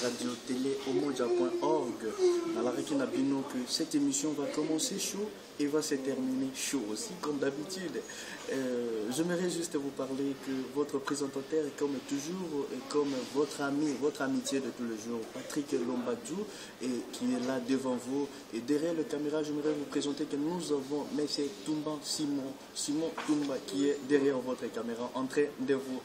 radio-télé-omoja.org. Alors, que cette émission va commencer chaud et va se terminer chaud aussi, comme d'habitude. J'aimerais juste vous parler que votre présentateur, comme toujours, et comme votre ami, votre amitié de tous les jours, Patrick Lombadou, et qui est là devant vous. Et derrière la caméra, j'aimerais vous présenter que nous avons M. Toumba Simon Toumba, qui est derrière votre caméra, en train de vous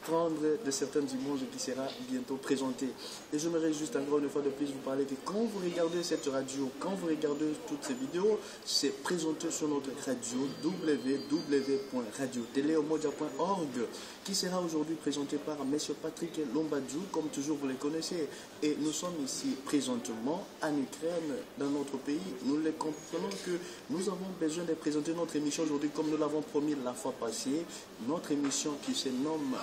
prendre de certaines images qui sera bientôt présenté. Et j'aimerais juste encore une fois de plus vous parler que quand vous regardez cette radio, quand vous regardez toutes ces vidéos, c'est présenté sur notre radio www.radio-télé-omoja.org, qui sera aujourd'hui présenté par M. Patrick Lombadou, comme toujours vous les connaissez. Et nous sommes ici présentement en Ukraine, dans notre pays. Nous les comprenons que nous avons besoin de présenter notre émission aujourd'hui comme nous l'avons promis la fois passée. Notre émission qui se nomme,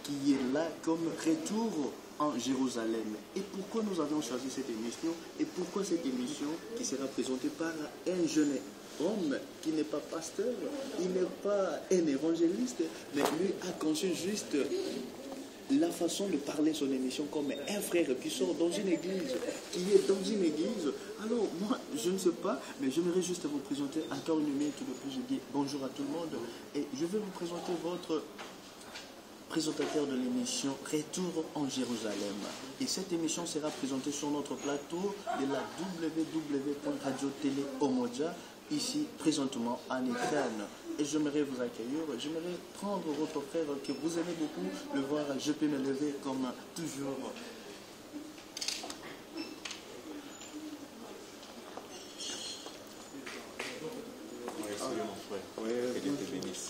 qui est là comme Retour en Jérusalem. Et pourquoi nous avons choisi cette émission? Et pourquoi cette émission qui sera présentée par un jeune homme qui n'est pas pasteur, il n'est pas un évangéliste, mais lui a conçu juste la façon de parler son émission comme un frère qui sort dans une église, qui est dans une église. Alors moi, je ne sais pas, mais j'aimerais juste vous présenter encore une minute de plus. Je dis bonjour à tout le monde et je vais vous présenter votre présentateur de l'émission Retour en Jérusalem. Et cette émission sera présentée sur notre plateau de la www.radio-télé-omoja, ici présentement en Ukraine. Et j'aimerais vous accueillir, j'aimerais prendre votre frère que vous aimez beaucoup, le voir, je peux me lever comme toujours.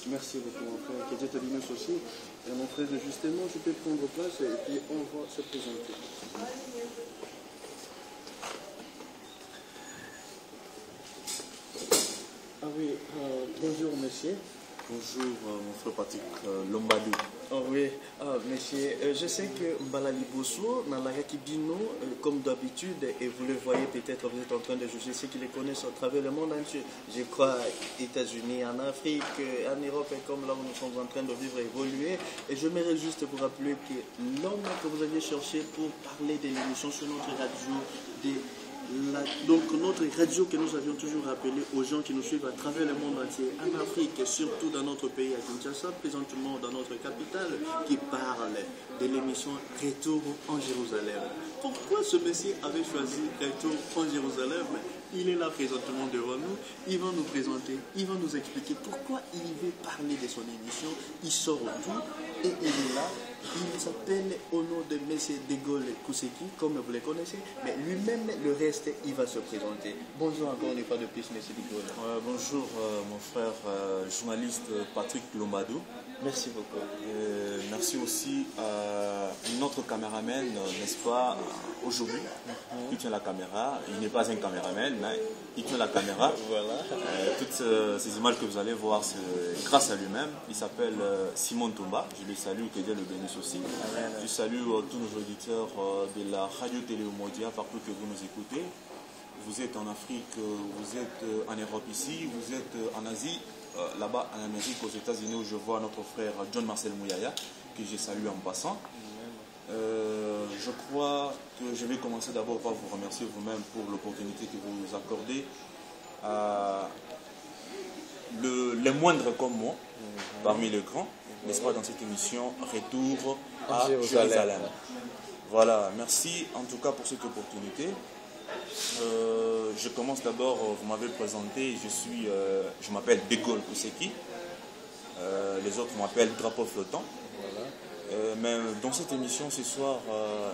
Merci beaucoup mon frère, que Dieu te bénisse aussi. Et mon frère, justement, je peux prendre place et puis on va se présenter. Ah oui, bonjour monsieur. Bonjour mon frère Patrick Lombadou. Oh oui, monsieur, je sais que Mbalali Bosso, Nalaraki Bino, comme d'habitude, et vous le voyez peut-être, vous êtes en train de juger ceux qui les connaissent à travers le monde entier. Je crois États-Unis, en Afrique, en Europe, et comme là où nous sommes en train de vivre et évoluer. Et j'aimerais juste vous rappeler que l'homme que vous aviez cherché pour parler de l'émission sur notre radio, donc notre radio que nous avions toujours rappelé aux gens qui nous suivent à travers le monde entier, en Afrique et surtout dans notre pays à Kinshasa, présentement dans notre capitale, qui parle de l'émission Retour en Jérusalem. Pourquoi ce monsieur avait choisi Retour en Jérusalem? Il est là présentement devant nous, il va nous présenter, il va nous expliquer pourquoi il veut parler de son émission. Il sort tout et il est là. Il s'appelle au nom de M. De Gaulle Kousseki, comme vous le connaissez, mais lui-même, le reste, il va se présenter. Bonjour encore une fois de plus, M. De Gaulle. Bonjour mon frère journaliste Patrick Lombadou. Merci beaucoup. Merci aussi à notre caméraman, n'est-ce pas, aujourd'hui, qui tient la caméra. Il n'est pas un caméraman, mais il tient la caméra. Voilà. Toutes ces images que vous allez voir, c'est grâce à lui-même. Il s'appelle Simon Toumba. Je le salue, que Dieu le bénisse aussi. Amen. Je salue tous nos auditeurs de la radio-télé-omoja, partout que vous nous écoutez. Vous êtes en Afrique, vous êtes en Europe ici, vous êtes en Asie. Là-bas en Amérique, aux États-Unis, où je vois notre frère John Marcel Mouyaya, que j'ai salué en passant. Je crois que je vais commencer d'abord par vous remercier vous-même pour l'opportunité que vous nous accordez à les moindres comme moi, parmi les grands, n'est-ce pas, dans cette émission Retour à Jérusalem. Voilà, merci en tout cas pour cette opportunité. Je commence d'abord, vous m'avez présenté, je m'appelle De Gaulle Kousseki, les autres m'appellent Drapeau Flottant. Voilà. Mais dans cette émission ce soir,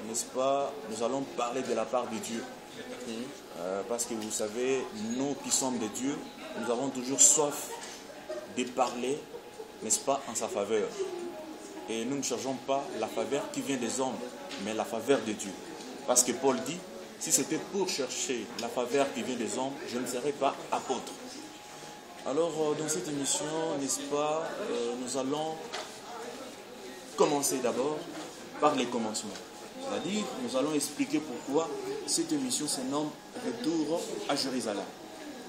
n'est-ce pas, nous allons parler de la part de Dieu. Parce que vous savez, nous qui sommes des dieux, nous avons toujours soif de parler, n'est-ce pas, en sa faveur. Et nous ne cherchons pas la faveur qui vient des hommes, mais la faveur de Dieu. Parce que Paul dit, si c'était pour chercher la faveur qui vient des hommes, je ne serais pas apôtre. Alors, dans cette émission, n'est-ce pas, nous allons commencer d'abord par les commencements. C'est-à-dire, nous allons expliquer pourquoi cette émission se nomme Retour à Jérusalem.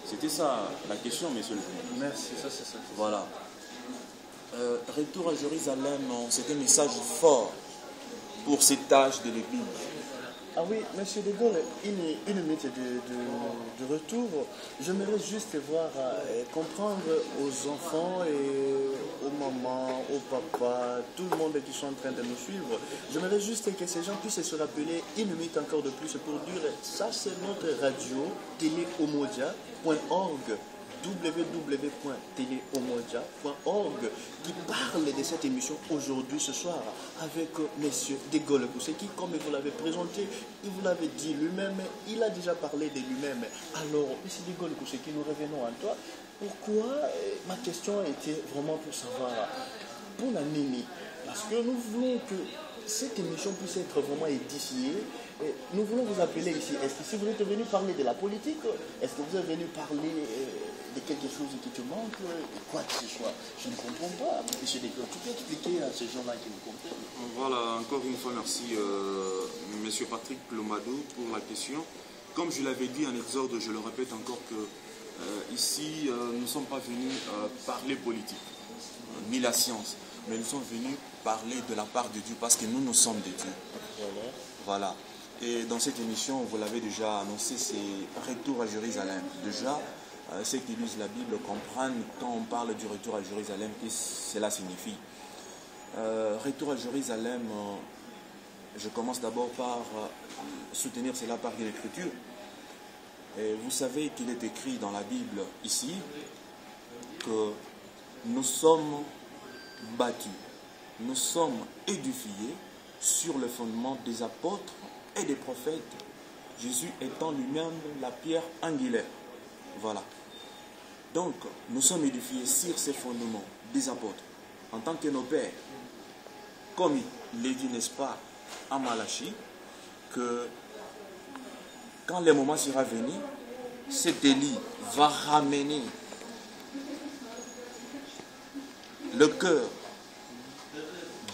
C'était ça la question, monsieur le président. Merci, ça c'est ça. Voilà. Retour à Jérusalem, c'est un message fort pour cet âge de l'Église. Ah oui, Monsieur De Gaulle, une minute de retour. J'aimerais juste voir, comprendre aux enfants et aux mamans, aux papas, tout le monde qui sont en train de nous suivre. J'aimerais juste que ces gens puissent se rappeler une minute encore de plus pour dire, ça c'est notre radio, téléomodia.org. www.teleomodia.org qui parle de cette émission aujourd'hui, ce soir, avec M. De Gaulle qui, comme vous l'avez présenté, il vous l'avait dit lui-même, il a déjà parlé de lui-même. Alors, M. De Gaulle qui nous revenons à toi. Pourquoi ma question était vraiment pour savoir, pour la Nini, parce que nous voulons que cette émission puisse être vraiment édifiée. Nous voulons vous appeler ici. Est-ce que si vous êtes venu parler de la politique, est-ce que vous êtes venu parler de quelque chose qui te manque, quoi que ce soit? Je ne comprends pas. Monsieur Desclos, tu peux expliquer à ces gens-là qui nous comprennent? Voilà, encore une fois, merci Monsieur Patrick Plomadou pour la question. Comme je l'avais dit en exorde, je le répète encore que ici, nous ne sommes pas venus parler politique, ni la science, mais nous sommes venus parler de la part de Dieu parce que nous sommes de Dieu. Voilà. Et dans cette émission, vous l'avez déjà annoncé, c'est Retour à Jérusalem. Déjà, ceux qui lisent la Bible comprennent quand on parle du retour à Jérusalem, qu'est-ce que cela signifie. Retour à Jérusalem, je commence d'abord par soutenir cela par l'Écriture. Vous savez qu'il est écrit dans la Bible ici que nous sommes bâtis, nous sommes édifiés sur le fondement des apôtres et des prophètes, Jésus étant lui-même la pierre angulaire. Voilà. Donc, nous sommes édifiés sur ces fondements des apôtres, en tant que nos pères. Comme il est dit, n'est-ce pas, à Malachie, que quand le moment sera venu, cet Élie va ramener le cœur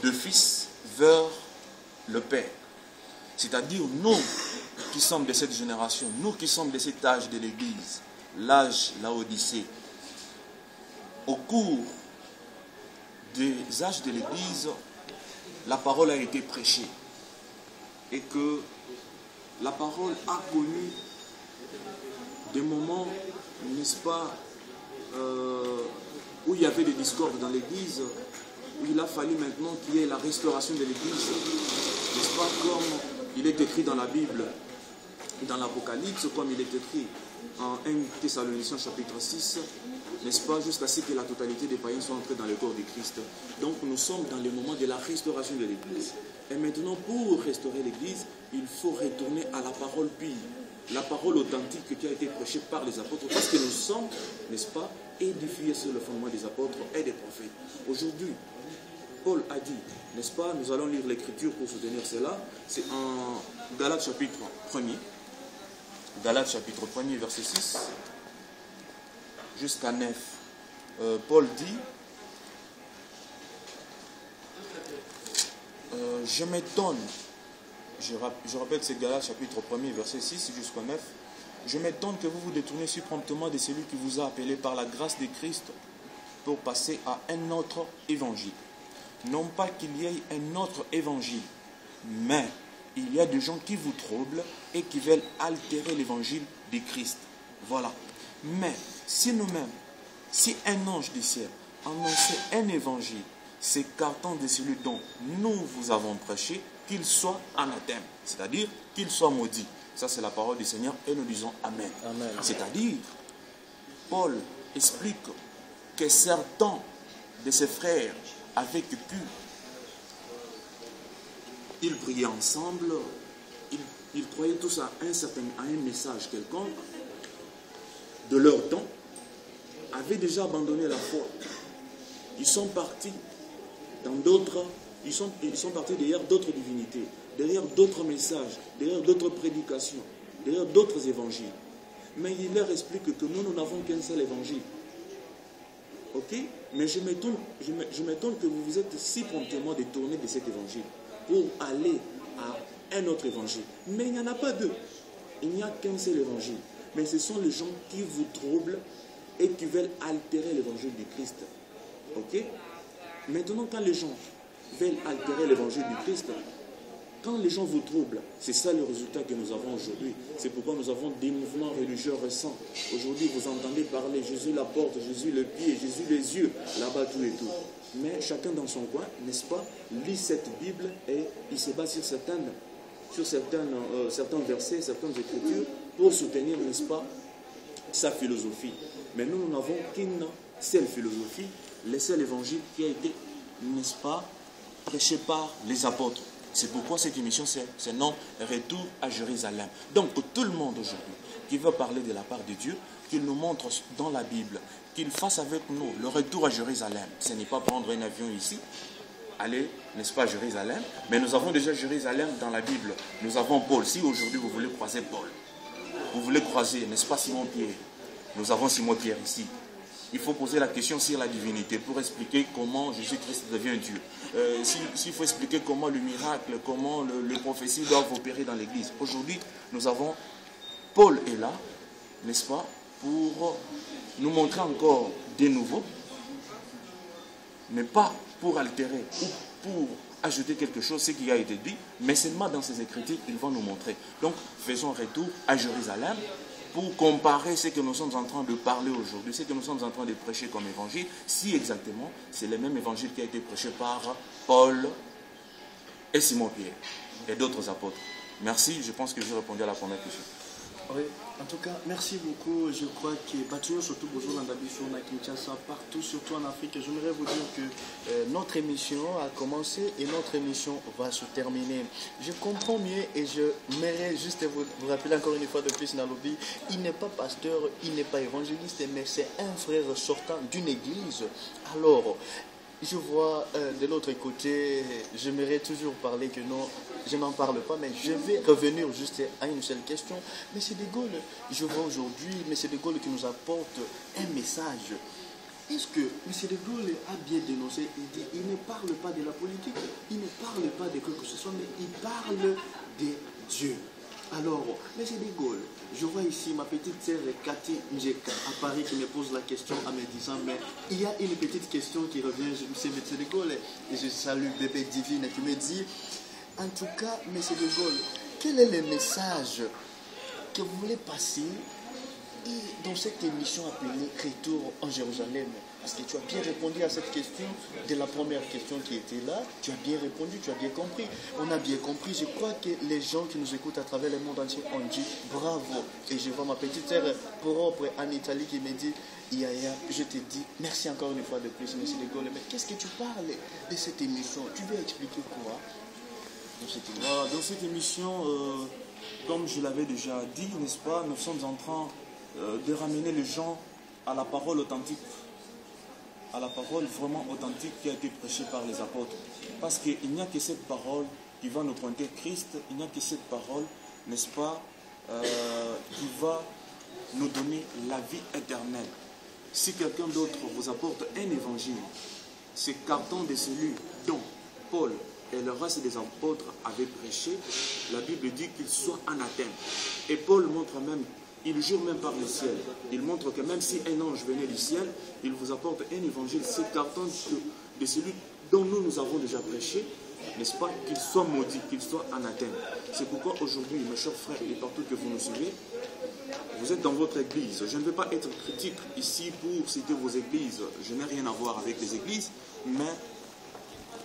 de fils vers le Père. C'est-à-dire nous qui sommes de cette génération, nous qui sommes de cet âge de l'Église, l'âge Laodicée, au cours des âges de l'Église, la parole a été prêchée et que la parole a connu des moments, n'est-ce pas, où il y avait des discordes dans l'Église, où il a fallu maintenant qu'il y ait la restauration de l'Église, n'est-ce pas, comme il est écrit dans la Bible, dans l'Apocalypse, comme il est écrit en 1 Thessaloniciens chapitre 6, n'est-ce pas, jusqu'à ce que la totalité des païens soient entrés dans le corps de Christ. Donc nous sommes dans le moment de la restauration de l'Église. Et maintenant, pour restaurer l'Église, il faut retourner à la parole pure, la parole authentique qui a été prêchée par les apôtres, parce que nous sommes, n'est-ce pas, édifiés sur le fondement des apôtres et des prophètes. Aujourd'hui, Paul a dit, n'est-ce pas, nous allons lire l'Écriture pour soutenir cela, c'est en Galates chapitre 1er, Galates chapitre 1er, verset 6, jusqu'à 9. Paul dit, je m'étonne, je répète, c'est Galates chapitre 1er, verset 6 jusqu'à 9, je m'étonne que vous vous détournez si promptement de celui qui vous a appelé par la grâce de Christ pour passer à un autre évangile. Non pas qu'il y ait un autre évangile, mais il y a des gens qui vous troublent et qui veulent altérer l'évangile de Christ. Voilà. Mais si nous-mêmes, si un ange du ciel annonçait un évangile s'écartant de celui dont nous vous avons prêché, qu'il soit anathème, c'est-à-dire qu'il soit maudit. Ça, c'est la parole du Seigneur et nous disons Amen. Amen. C'est-à-dire, Paul explique que certains de ses frères avaient pu, ils priaient ensemble, ils croyaient tous à un message quelconque de leur temps, avaient déjà abandonné la foi. Ils sont partis dans d'autres, ils sont partis derrière d'autres divinités, derrière d'autres messages, derrière d'autres prédications, derrière d'autres évangiles. Mais il leur explique que nous n'avons qu'un seul évangile. Ok? Mais je m'étonne que vous vous êtes si promptement détourné de cet évangile pour aller à un autre évangile. Mais il n'y en a pas deux. Il n'y a qu'un seul évangile. Mais ce sont les gens qui vous troublent et qui veulent altérer l'évangile de Christ. Ok? Maintenant, quand les gens veulent altérer l'évangile du Christ, Quand les gens vous troublent, c'est ça le résultat que nous avons aujourd'hui. C'est pourquoi nous avons des mouvements religieux récents. Aujourd'hui, vous entendez parler Jésus la porte, Jésus le pied, Jésus les yeux, là-bas tout et tout. Mais chacun dans son coin, n'est-ce pas, lit cette Bible et il se base sur certains versets, certaines écritures pour soutenir, n'est-ce pas, sa philosophie. Mais nous n'avons qu'une seule philosophie, le seul évangile qui a été, n'est-ce pas, prêché par les apôtres. C'est pourquoi cette émission, c'est nom Retour à Jérusalem. Donc, pour tout le monde aujourd'hui qui veut parler de la part de Dieu, qu'il nous montre dans la Bible, qu'il fasse avec nous le retour à Jérusalem. Ce n'est pas prendre un avion ici, aller, n'est-ce pas, à Jérusalem, mais nous avons déjà Jérusalem dans la Bible. Nous avons Paul. Si aujourd'hui vous voulez croiser Paul, vous voulez croiser, n'est-ce pas, Simon-Pierre, nous avons Simon-Pierre ici. Il faut poser la question sur la divinité pour expliquer comment Jésus-Christ devient Dieu. S'il faut expliquer comment le miracle, comment les prophéties doivent opérer dans l'Église. Aujourd'hui, nous avons Paul est là, n'est-ce pas, pour nous montrer encore des nouveaux, mais pas pour altérer ou pour ajouter quelque chose, ce qui a été dit, mais seulement dans ces Écritures, ils vont nous montrer. Donc, faisons retour à Jérusalem, pour comparer ce que nous sommes en train de parler aujourd'hui, ce que nous sommes en train de prêcher comme évangile, si exactement c'est le même évangile qui a été prêché par Paul et Simon-Pierre et d'autres apôtres. Merci, je pense que j'ai répondu à la première question. Oui, en tout cas, merci beaucoup. Je crois que Batuyo, surtout besoin d'ambition à Kinshasa, partout, surtout en Afrique. J'aimerais vous dire que notre émission a commencé et notre émission va se terminer. Je comprends mieux et je m'aimerais juste vous rappeler encore une fois de plus, Nalobi, il n'est pas pasteur, il n'est pas évangéliste, mais c'est un frère sortant d'une église. Alors, je vois de l'autre côté, j'aimerais toujours parler que non, je n'en parle pas, mais je vais revenir juste à une seule question. M. De Gaulle, je vois aujourd'hui M. De Gaulle qui nous apporte un message. Est-ce que M. De Gaulle a bien dénoncé? Il dit, il ne parle pas de la politique, il ne parle pas de quoi que ce soit, mais il parle de Dieu. Alors, M. De Gaulle, je vois ici ma petite sœur Cathy Njeka à Paris qui me pose la question en me disant, mais il y a une petite question qui revient, c'est M. De Gaulle, et je salue bébé divine qui me dit, en tout cas, M. De Gaulle, quel est le message que vous voulez passer dans cette émission appelée Retour en Jérusalem? Parce que tu as bien répondu à cette question de la première question qui était là. Tu as bien répondu, tu as bien compris. On a bien compris. Je crois que les gens qui nous écoutent à travers le monde entier ont dit bravo. Et je vois ma petite sœur propre en Italie qui me dit, Yaya, je te dis merci encore une fois de plus, M. De Gaulle. Mais qu'est-ce que tu parles de cette émission? Tu veux expliquer quoi dans cette émission, comme je l'avais déjà dit, n'est-ce pas, nous sommes en train de ramener les gens à la parole authentique, à la parole vraiment authentique qui a été prêchée par les apôtres. Parce qu'il n'y a que cette parole qui va nous pointer Christ, il n'y a que cette parole, n'est-ce pas, qui va nous donner la vie éternelle. Si quelqu'un d'autre vous apporte un évangile, s'écartant de celui dont Paul et le reste des apôtres avaient prêché, la Bible dit qu'il soit anathème. Et Paul montre même, il jure même par le ciel, il montre que même si un ange venait du ciel, il vous apporte un évangile s'écartant de celui dont nous avons déjà prêché, n'est-ce pas, qu'il soit maudit, qu'il soit anathème. C'est pourquoi aujourd'hui, mes chers frères, et partout que vous nous suivez, vous êtes dans votre église. Je ne veux pas être critique ici pour citer vos églises. Je n'ai rien à voir avec les églises, mais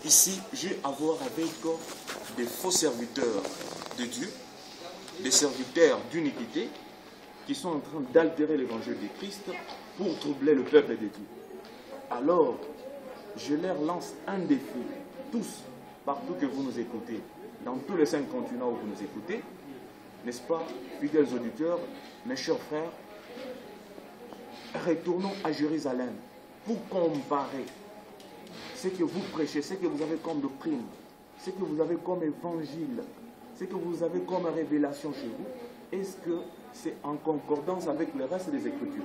ici, j'ai à voir avec des faux serviteurs de Dieu, des serviteurs d'iniquité, qui sont en train d'altérer l'évangile de Christ pour troubler le peuple de Dieu. Alors, je leur lance un défi, tous, partout que vous nous écoutez, dans tous les 5 continents où vous nous écoutez, n'est-ce pas, fidèles auditeurs, mes chers frères, retournons à Jérusalem pour comparer ce que vous prêchez, ce que vous avez comme doctrine, ce que vous avez comme évangile, ce que vous avez comme révélation chez vous. Est-ce que c'est en concordance avec le reste des Écritures?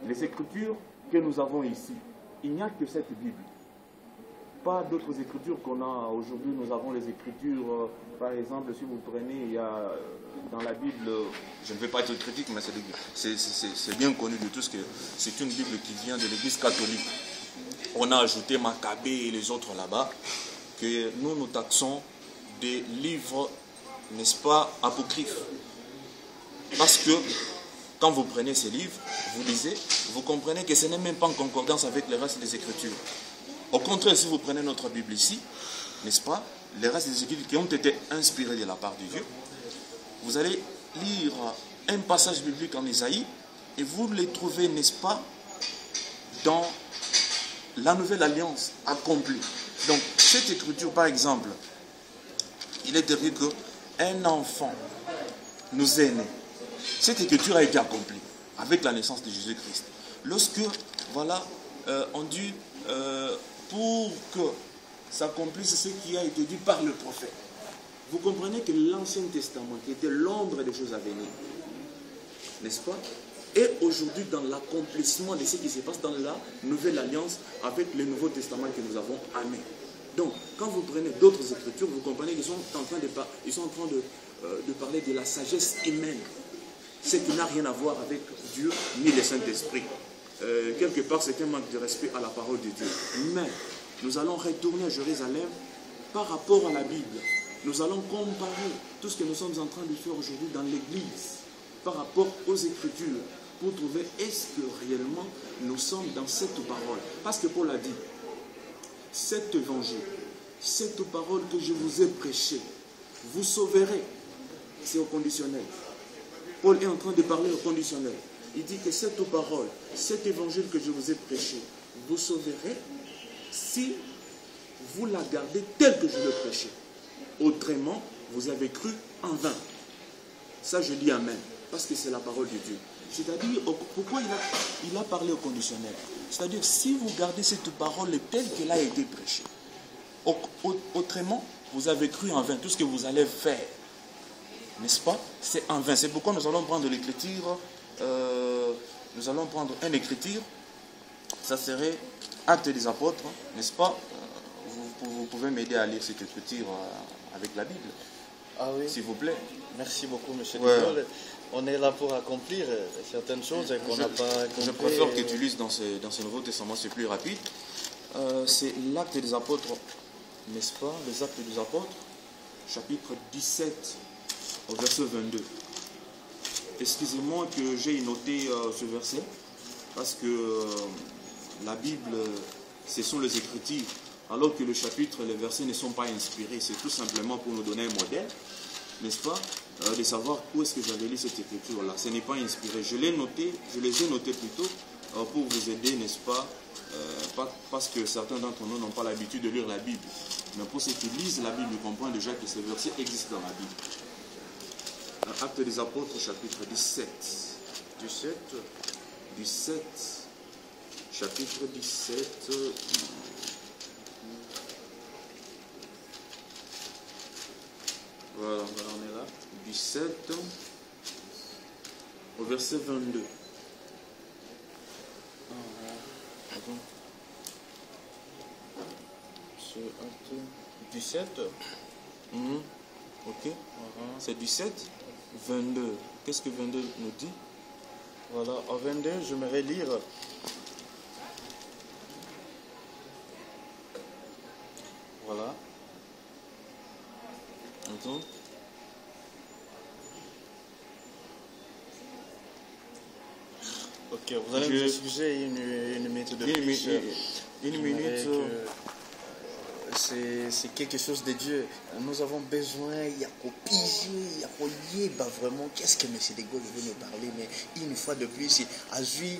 Les Écritures que nous avons ici, il n'y a que cette Bible. Pas d'autres Écritures qu'on a aujourd'hui. Nous avons les Écritures, par exemple, si vous prenez, il y a dans la Bible, je ne vais pas être critique, mais c'est bien connu de tous que c'est une Bible qui vient de l'Église catholique. On a ajouté Maccabée et les autres là-bas, que nous nous taxons des livres, n'est-ce pas, apocryphes. Parce que quand vous prenez ces livres, vous lisez, vous comprenez que ce n'est même pas en concordance avec le reste des Écritures. Au contraire, si vous prenez notre Bible ici, n'est-ce pas, les restes des Écritures qui ont été inspirés de la part de Dieu, vous allez lire un passage biblique en Isaïe et vous les trouvez, n'est-ce pas, dans la nouvelle alliance accomplie. Donc, cette écriture, par exemple, il est écrit qu'un enfant nous est né. Cette écriture a été accomplie avec la naissance de Jésus-Christ. Lorsque, voilà, on dit, pour que s'accomplisse ce qui a été dit par le prophète. Vous comprenez que l'Ancien Testament, qui était l'ombre des choses à venir, n'est-ce pas, est aujourd'hui dans l'accomplissement de ce qui se passe dans la nouvelle alliance avec le Nouveau Testament que nous avons. Amen. Donc, quand vous prenez d'autres écritures, vous comprenez qu'ils sont en train de parler de la sagesse humaine. Ce qui n'a rien à voir avec Dieu ni le Saint-Esprit. Quelque part, c'est un manque de respect à la parole de Dieu. Mais nous allons retourner à Jérusalem par rapport à la Bible. Nous allons comparer tout ce que nous sommes en train de faire aujourd'hui dans l'Église par rapport aux Écritures pour trouver est-ce que réellement nous sommes dans cette parole. Parce que Paul a dit, cet évangile, cette parole que je vous ai prêchée, vous sauverez. C'est au conditionnel. Paul est en train de parler au conditionnel. Il dit que cette parole, cet évangile que je vous ai prêché, vous sauverez si vous la gardez tel que je le prêchais. Autrement, vous avez cru en vain. Ça, je dis amen, parce que c'est la parole de Dieu. C'est-à-dire, pourquoi il a parlé au conditionnel? C'est-à-dire, si vous gardez cette parole telle qu'elle a été prêchée, autrement, vous avez cru en vain. Tout ce que vous allez faire, n'est-ce pas, c'est en vain. C'est pourquoi nous allons prendre l'écriture, nous allons prendre une écriture, ça serait Actes des Apôtres, n'est-ce pas? Vous pouvez m'aider à lire cette écriture avec la Bible. Ah oui. S'il vous plaît. Merci beaucoup, M. Ouais. Nicole. On est là pour accomplir certaines choses qu'on n'a pas accompli. Je préfère que tu lises dans ce Nouveau Testament, c'est plus rapide. C'est l'Acte des Apôtres, n'est-ce pas? Les Actes des Apôtres, chapitre 17, au verset 22. Excusez-moi que j'ai noté ce verset, parce que la Bible, ce sont les Écritures, alors que le chapitre et les versets ne sont pas inspirés. C'est tout simplement pour nous donner un modèle, n'est-ce pas, de savoir où est-ce que j'avais lu cette écriture-là. Ce n'est pas inspiré. Je les ai notés plutôt pour vous aider, n'est-ce pas, parce que certains d'entre nous n'ont pas l'habitude de lire la Bible. Mais pour ceux qui lisent la Bible, ils comprennent déjà que ces versets existent dans la Bible. Actes des Apôtres, chapitre 17. Chapitre 17. Voilà, on est là. 17, au verset 22. C'est Acte 17. Ok. C'est 17, 22. Qu'est-ce que 22 nous dit? Voilà, en 22, je vais lire. Voilà. Attends. Ok, vous allez m'excuser une minute de plus. Une minute. C'est quelque chose de Dieu. Nous avons besoin, il y a qu'au piger, il y a qu'au lier, vraiment, qu'est-ce que M. Degaule veut nous parler, mais une fois de plus, à lui,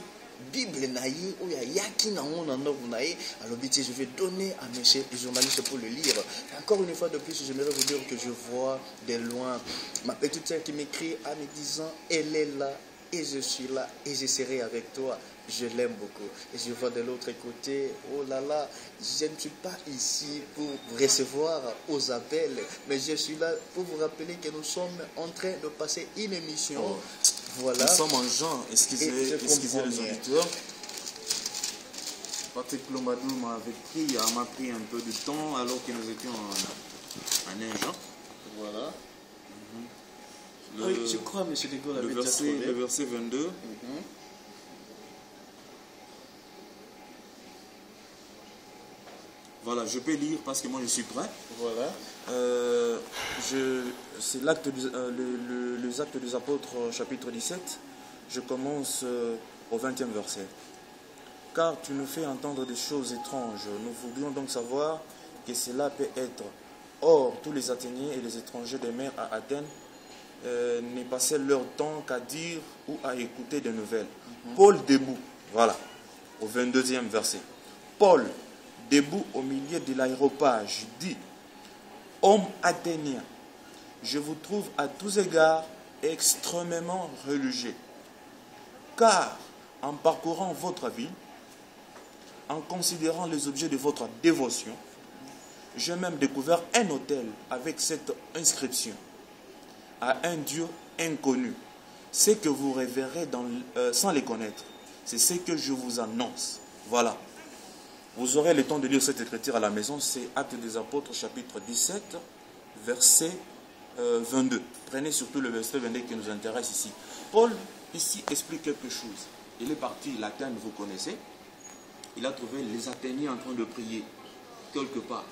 Bible naïe, où il y a qui n'a alors je vais donner à M. le journaliste pour le lire. Encore une fois de plus, j'aimerais vous dire que je vois de loin ma petite sœur qui m'écrit en me disant, elle est là, et je suis là, et je serai avec toi. Je l'aime beaucoup. Et je vois de l'autre côté, oh là là, je ne suis pas ici pour vous recevoir aux appels, mais je suis là pour vous rappeler que nous sommes en train de passer une émission. Oh. Voilà. Nous sommes en juin, excusez les auditeurs. Patrick Plombadou m'a pris un peu de temps alors que nous étions en neige. Voilà. Oui, je crois, M. Degaule avait le verset 22. Voilà, je peux lire parce que moi je suis prêt. Voilà. C'est l'acte les actes des apôtres, chapitre 17. Je commence au 20e verset. Car tu nous fais entendre des choses étranges. Nous voulions donc savoir que cela peut être. Or, tous les Athéniens et les étrangers des mers à Athènes ne passaient leur temps qu'à dire ou à écouter des nouvelles. Paul debout, voilà, au 22e verset. Paul, debout au milieu de l'aéropage, dit: Hommes athéniens, je vous trouve à tous égards extrêmement religieux. Car, en parcourant votre ville, en considérant les objets de votre dévotion, j'ai même découvert un autel avec cette inscription: à un Dieu inconnu. Ce que vous révérez sans les connaître, c'est ce que je vous annonce. Voilà. Vous aurez le temps de lire cette écriture à la maison. C'est Actes des Apôtres, chapitre 17, verset 22. Prenez surtout le verset 22 qui nous intéresse ici. Paul, ici, explique quelque chose. Il est parti, l'Athènes, vous connaissez. Il a trouvé les Athéniens en train de prier, quelque part.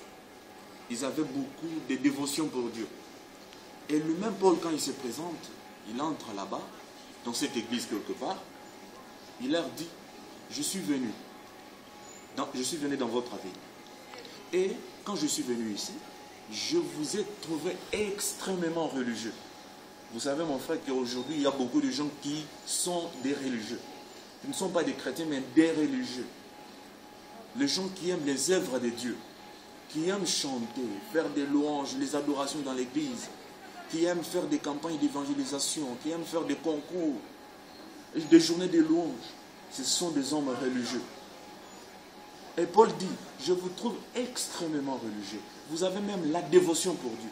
Ils avaient beaucoup de dévotion pour Dieu. Et lui-même, Paul, quand il se présente, il entre là-bas, dans cette église quelque part, il leur dit: je suis venu dans votre ville. Et quand je suis venu ici, je vous ai trouvé extrêmement religieux. Vous savez, mon frère, qu'aujourd'hui, il y a beaucoup de gens qui sont des religieux. Ils ne sont pas des chrétiens, mais des religieux. Les gens qui aiment les œuvres de Dieu, qui aiment chanter, faire des louanges, les adorations dans l'église, qui aiment faire des campagnes d'évangélisation, qui aiment faire des concours, des journées de louanges. Ce sont des hommes religieux. Et Paul dit: je vous trouve extrêmement religieux. Vous avez même la dévotion pour Dieu.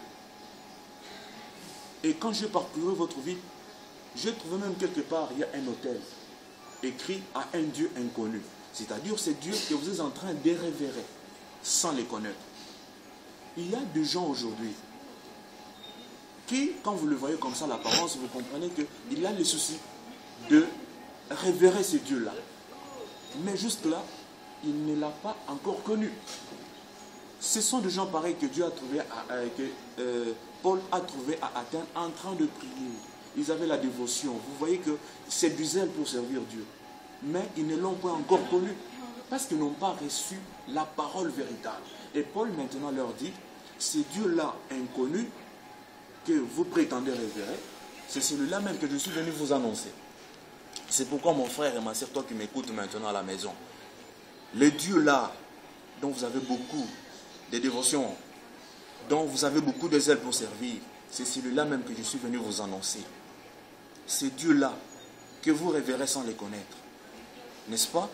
Et quand j'ai parcouru votre vie, j'ai trouvé même quelque part, il y a un autel écrit à un Dieu inconnu. C'est-à-dire, c'est Dieu que vous êtes en train de révérer sans les connaître. Il y a des gens aujourd'hui qui, quand vous le voyez comme ça, l'apparence, vous comprenez qu'il a le souci de révérer ce Dieu-là. Mais juste là, il ne l'a pas encore connu. Ce sont des gens pareils que Dieu a trouvé, Paul a trouvé à Athènes en train de prier. Ils avaient la dévotion. Vous voyez que c'est du zèle pour servir Dieu. Mais ils ne l'ont pas encore connu parce qu'ils n'ont pas reçu la parole véritable. Et Paul maintenant leur dit: ce Dieu-là inconnu que vous prétendez révérer, c'est celui-là même que je suis venu vous annoncer. C'est pourquoi, mon frère et ma soeur, toi qui m'écoutes maintenant à la maison, le Dieu-là dont vous avez beaucoup de dévotion, dont vous avez beaucoup de zèle pour servir, c'est celui-là même que je suis venu vous annoncer. C'est Dieu-là que vous révérez sans les connaître. N'est-ce pas?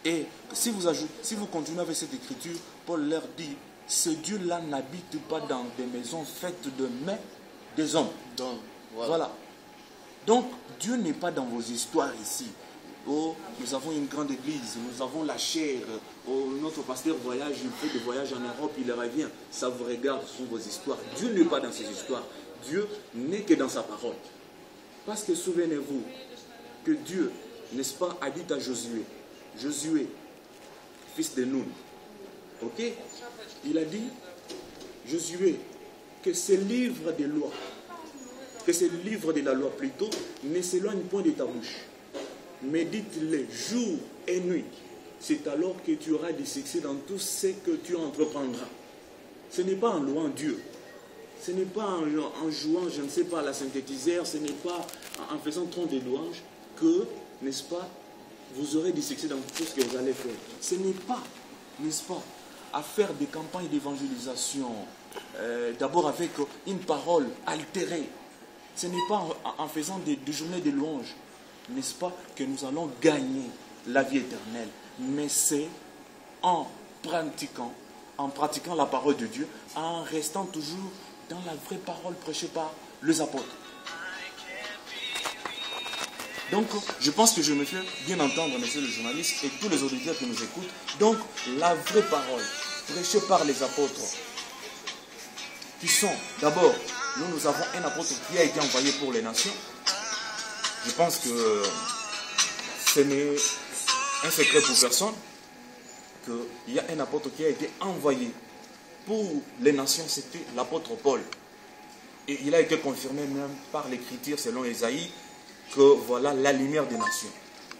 Et si vous continuez avec cette écriture, Paul leur dit: ce Dieu-là n'habite pas dans des maisons faites de mains des hommes. Donc, voilà. Donc, Dieu n'est pas dans vos histoires ici. Oh, nous avons une grande église, nous avons la chair. Oh, notre pasteur voyage, il fait des voyages en Europe, il revient. Ça vous regarde, ce sont vos histoires. Dieu n'est pas dans ces histoires. Dieu n'est que dans sa parole. Parce que souvenez-vous que Dieu, n'est-ce pas, a dit à Josué, Josué, fils de Nun, ok? Il a dit, Josué, que ce livre de loi, que ce livre de la loi plutôt, ne s'éloigne point de ta bouche. Médite-les jour et nuit. C'est alors que tu auras du succès dans tout ce que tu entreprendras. Ce n'est pas en louant Dieu. Ce n'est pas en jouant, je ne sais pas, la synthétiseur. Ce n'est pas en faisant trop de louanges que, n'est-ce pas, vous aurez du succès dans tout ce que vous allez faire. Ce n'est pas, n'est-ce pas, à faire des campagnes d'évangélisation, d'abord avec une parole altérée. Ce n'est pas en faisant des journées de louanges, n'est-ce pas, que nous allons gagner la vie éternelle. Mais c'est en pratiquant la parole de Dieu, en restant toujours dans la vraie parole prêchée par les apôtres. Donc, je pense que je me fais bien entendre, monsieur le journaliste, et tous les auditeurs qui nous écoutent. Donc, la vraie parole prêchée par les apôtres, qui sont, d'abord, nous avons un apôtre qui a été envoyé pour les nations. Je pense que ce n'est un secret pour personne qu'il y a un apôtre qui a été envoyé pour les nations, c'était l'apôtre Paul. Et il a été confirmé même par l'écriture selon Ésaïe que voilà la lumière des nations.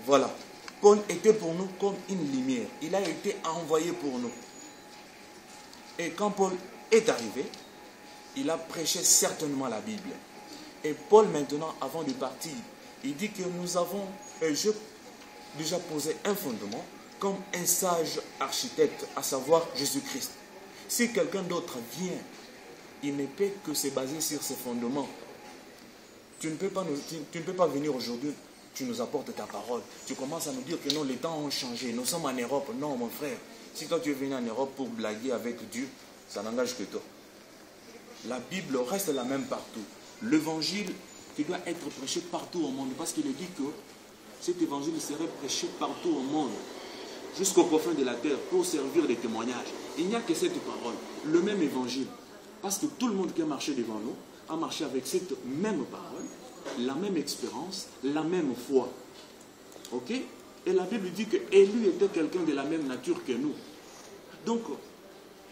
Voilà. Paul était pour nous comme une lumière. Il a été envoyé pour nous. Et quand Paul est arrivé, il a prêché certainement la Bible. Et Paul maintenant, avant de partir, il dit que nous avons déjà posé un fondement comme un sage architecte, à savoir Jésus-Christ. Si quelqu'un d'autre vient, il ne peut que se baser sur ses fondements. Tu ne peux pas venir aujourd'hui, tu nous apportes ta parole. Tu commences à nous dire que non, les temps ont changé, nous sommes en Europe. Non, mon frère, si toi tu es venu en Europe pour blaguer avec Dieu, ça n'engage que toi. La Bible reste la même partout. L'évangile qui doit être prêché partout au monde, parce qu'il est dit que cet évangile serait prêché partout au monde, jusqu'aux confins de la terre, pour servir de témoignage. Il n'y a que cette parole, le même évangile. Parce que tout le monde qui a marché devant nous a marché avec cette même parole, la même expérience, la même foi. Ok? Et la Bible dit que Élie était quelqu'un de la même nature que nous. Donc,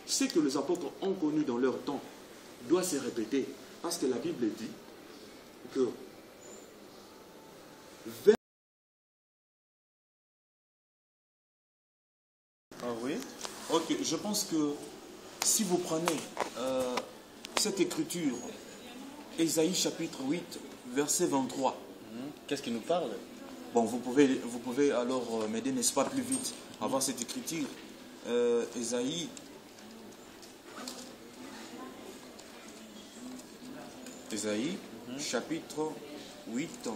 ce que les apôtres ont connu dans leur temps doit se répéter. Parce que la Bible dit que Ah oui? Ok, je pense que si vous prenez cette écriture, Ésaïe chapitre 8, verset 23. Qu'est-ce qui nous parle? Bon, vous pouvez alors m'aider, n'est-ce pas, plus vite à voir cette écriture. Ésaïe chapitre 8.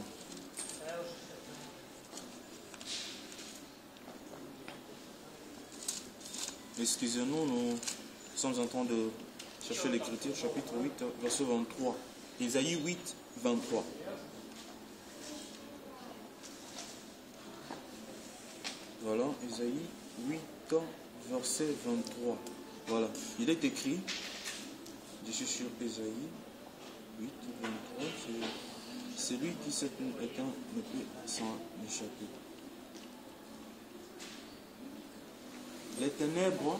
Excusez-nous, nous sommes en train de chercher l'écriture, chapitre 8, verset 23. Ésaïe 8, 23. Voilà, Ésaïe 8, verset 23. Voilà, il est écrit, je suis sur Ésaïe 8, 23, c'est lui qui s'est éteint ne peut s'en échapper. Les ténèbres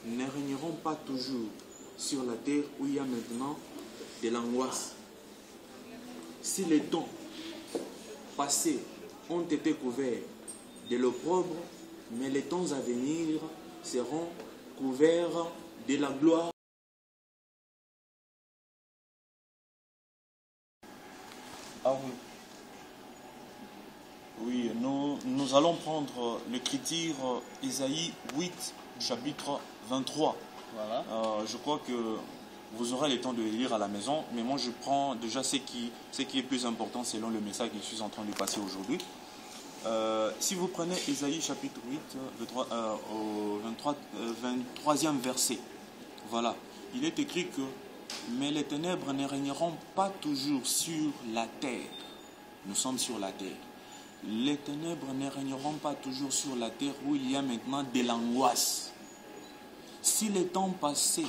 ne régneront pas toujours sur la terre où il y a maintenant de l'angoisse. Si les temps passés ont été couverts de l'opprobre, mais les temps à venir seront couverts de la gloire. Ah oui. Oui, nous allons prendre l'écriture Ésaïe 8, chapitre 23. Voilà. Je crois que vous aurez le temps de le lire à la maison, mais moi je prends déjà ce qui est plus important selon le message que je suis en train de passer aujourd'hui. Si vous prenez Ésaïe chapitre 8, au 23e verset, voilà, il est écrit que « Mais les ténèbres ne régneront pas toujours sur la terre. » Nous sommes sur la terre. Les ténèbres ne régneront pas toujours sur la terre où il y a maintenant de l'angoisse. Si les temps passés